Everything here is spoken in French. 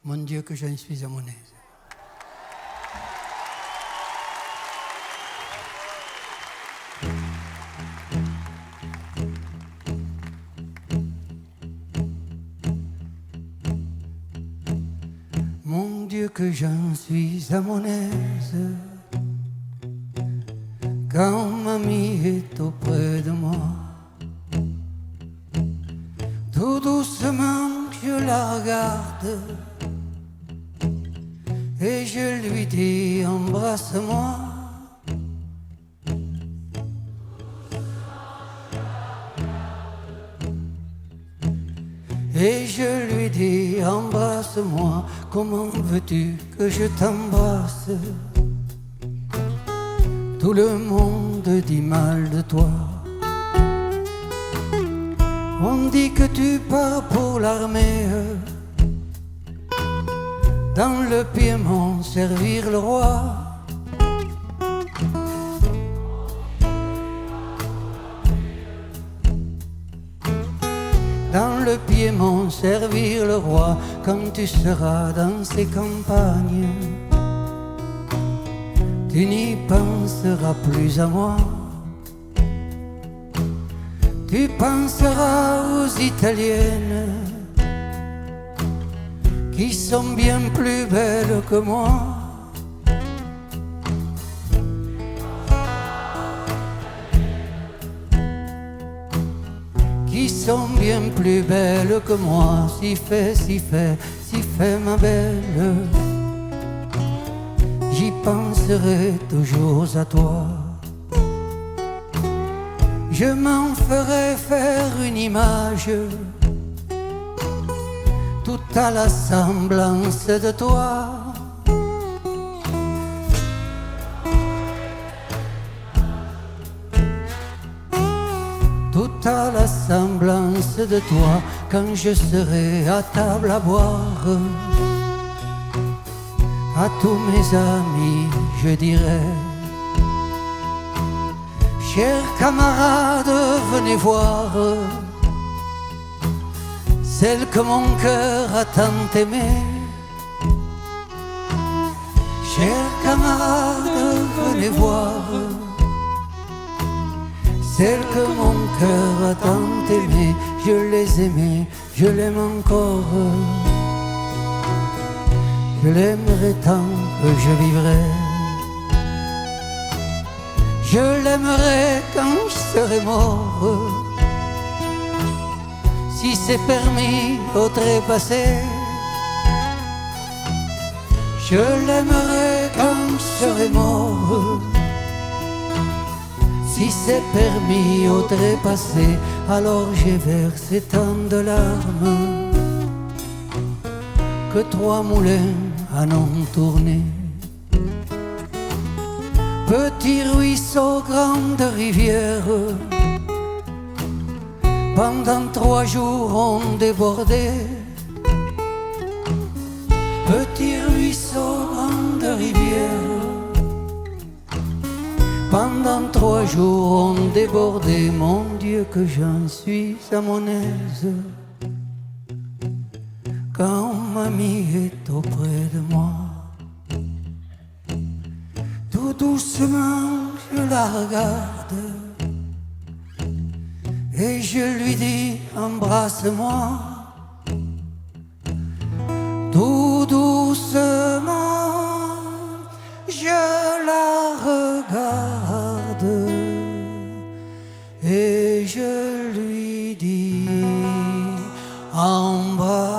Mon Dieu, que je suis à mon aise. Mon Dieu, que j'en suis à mon aise quand mamie est auprès de moi. Tout doucement je la regarde et je lui dis embrasse-moi. Et je lui dis embrasse-moi, comment veux-tu que je t'embrasse? Tout le monde dit mal de toi. On dit que tu pars pour l'armée, dans le Piémont servir le roi. Dans le Piémont servir le roi, quand tu seras dans ces campagnes, tu n'y penseras plus à moi. Tu penseras aux Italiennes qui sont bien plus belles que moi. Qui sont bien plus belles que moi. Si fait ma belle, j'y penserai toujours à toi. Je m'en ferai faire une image, toute à la semblance de toi. Toute à la semblance de toi, quand je serai à table à boire. À tous mes amis je dirai: chers camarades, venez voir celle que mon cœur a tant aimée. Chers camarades, venez voir celle que mon cœur a tant aimée. Je les aimais, je l'aime encore. Je l'aimerai tant que je vivrai. Je l'aimerai quand je serai mort. Si c'est permis au trépassé, je l'aimerai quand je serai mort. Si c'est permis au trépassé, alors j'ai versé tant de larmes que 3 moulins en ont tourné. Petit ruisseau, grande rivière, pendant 3 jours ont débordé. Petit ruisseau, grande rivière, pendant 3 jours ont débordé. Mon Dieu, que j'en suis à mon aise quand mamie est auprès de moi. Tout doucement je la regarde et je lui dis embrasse-moi. Tout doucement je la regarde et je lui dis embrasse-moi.